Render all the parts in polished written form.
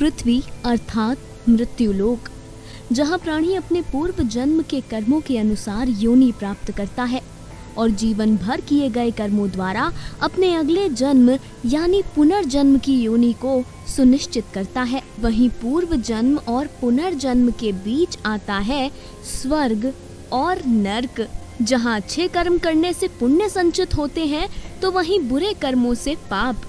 पृथ्वी अर्थात मृत्युलोक, जहाँ प्राणी अपने पूर्व जन्म के कर्मों के अनुसार योनि प्राप्त करता है और जीवन भर किए गए कर्मों द्वारा अपने अगले जन्म यानी पुनर्जन्म की योनि को सुनिश्चित करता है। वहीं पूर्व जन्म और पुनर्जन्म के बीच आता है स्वर्ग और नर्क, जहाँ अच्छे कर्म करने से पुण्य संचित होते हैं तो वहीं बुरे कर्मों से पाप।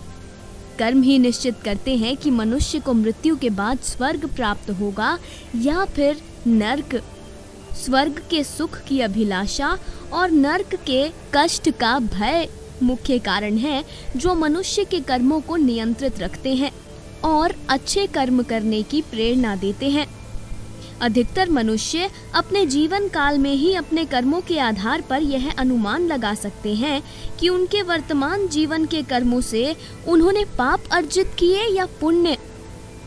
कर्म ही निश्चित करते हैं कि मनुष्य को मृत्यु के बाद स्वर्ग प्राप्त होगा या फिर नर्क। स्वर्ग के सुख की अभिलाषा और नर्क के कष्ट का भय मुख्य कारण है जो मनुष्य के कर्मों को नियंत्रित रखते हैं और अच्छे कर्म करने की प्रेरणा देते हैं। अधिकतर मनुष्य अपने जीवन काल में ही अपने कर्मों के आधार पर यह अनुमान लगा सकते हैं कि उनके वर्तमान जीवन के कर्मों से उन्होंने पाप अर्जित किए या पुण्य,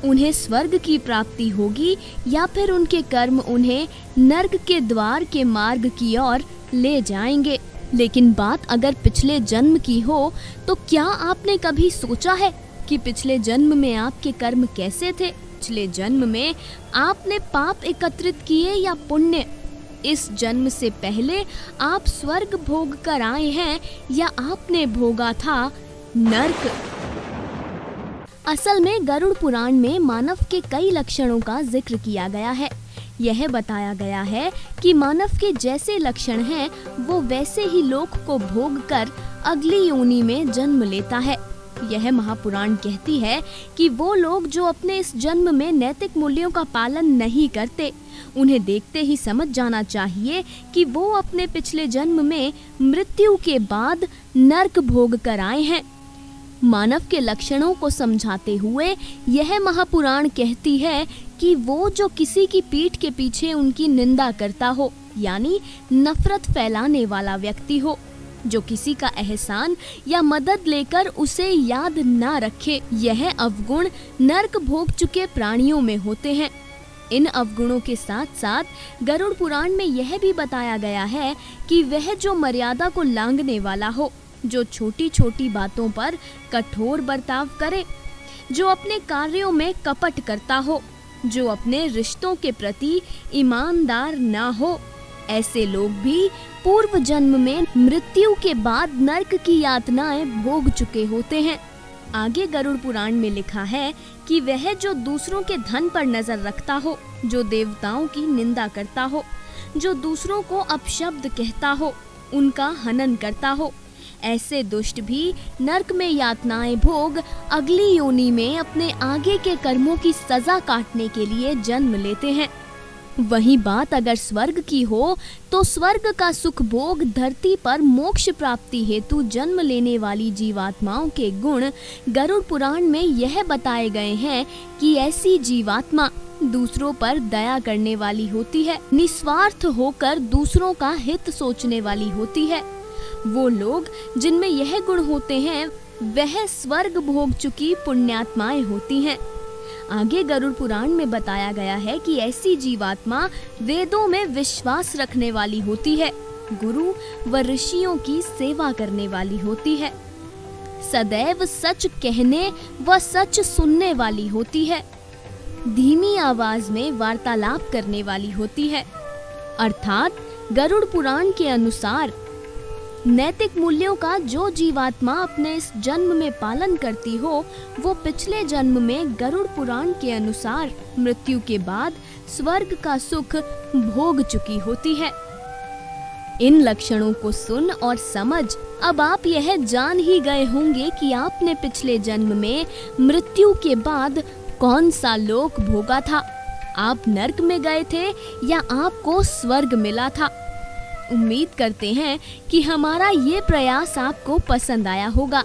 उन्हें स्वर्ग की प्राप्ति होगी या फिर उनके कर्म उन्हें नर्क के द्वार के मार्ग की ओर ले जाएंगे। लेकिन बात अगर पिछले जन्म की हो तो क्या आपने कभी सोचा है कि पिछले जन्म में आपके कर्म कैसे थे? पिछले जन्म में आपने पाप एकत्रित किए या पुण्य? इस जन्म से पहले आप स्वर्ग भोग कर आए हैं या आपने भोगा था नर्क? असल में गरुड़ पुराण में मानव के कई लक्षणों का जिक्र किया गया है। यह बताया गया है कि मानव के जैसे लक्षण हैं वो वैसे ही लोक को भोग कर अगली योनि में जन्म लेता है। यह महापुराण कहती है कि वो लोग जो अपने इस जन्म में नैतिक मूल्यों का पालन नहीं करते, उन्हें देखते ही समझ जाना चाहिए कि वो अपने पिछले जन्म में मृत्यु के बाद नर्क भोग कर आए हैं। मानव के लक्षणों को समझाते हुए यह महापुराण कहती है कि वो जो किसी की पीठ के पीछे उनकी निंदा करता हो यानी नफरत फैलाने वाला व्यक्ति हो, जो किसी का एहसान या मदद लेकर उसे याद ना रखे, यह अवगुण नर्क भोग चुके प्राणियों में होते हैं। इन अवगुणों के साथ साथ गरुड़ पुराण में यह भी बताया गया है कि वह जो मर्यादा को लांघने वाला हो, जो छोटी छोटी बातों पर कठोर बर्ताव करे, जो अपने कार्यों में कपट करता हो, जो अपने रिश्तों के प्रति ईमानदार ना हो, ऐसे लोग भी पूर्व जन्म में मृत्यु के बाद नर्क की यातनाएं भोग चुके होते हैं। आगे गरुड़ पुराण में लिखा है कि वह जो दूसरों के धन पर नजर रखता हो, जो देवताओं की निंदा करता हो, जो दूसरों को अपशब्द कहता हो, उनका हनन करता हो, ऐसे दुष्ट भी नर्क में यातनाएं भोग अगली योनि में अपने आगे के कर्मों की सजा काटने के लिए जन्म लेते हैं। वहीं बात अगर स्वर्ग की हो तो स्वर्ग का सुख भोग धरती पर मोक्ष प्राप्ति हेतु जन्म लेने वाली जीवात्माओं के गुण गरुड़ पुराण में यह बताए गए हैं कि ऐसी जीवात्मा दूसरों पर दया करने वाली होती है, निस्वार्थ होकर दूसरों का हित सोचने वाली होती है। वो लोग जिनमें यह गुण होते हैं वह स्वर्ग भोग चुकी पुण्यात्माएं होती हैं। आगे गरुड़ पुराण में बताया गया है कि ऐसी जीवात्मा वेदों में विश्वास रखने वाली होती है, गुरु व ऋषियों की सेवा करने वाली होती है, सदैव सच कहने व सच सुनने वाली होती है, धीमी आवाज में वार्तालाप करने वाली होती है। अर्थात गरुड़ पुराण के अनुसार नैतिक मूल्यों का जो जीवात्मा अपने इस जन्म में पालन करती हो वो पिछले जन्म में गरुड़ पुराण के अनुसार मृत्यु के बाद स्वर्ग का सुख भोग चुकी होती है। इन लक्षणों को सुन और समझ अब आप यह जान ही गए होंगे कि आपने पिछले जन्म में मृत्यु के बाद कौन सा लोक भोगा था। आप नर्क में गए थे या आपको स्वर्ग मिला था। उम्मीद करते हैं कि हमारा ये प्रयास आपको पसंद आया होगा।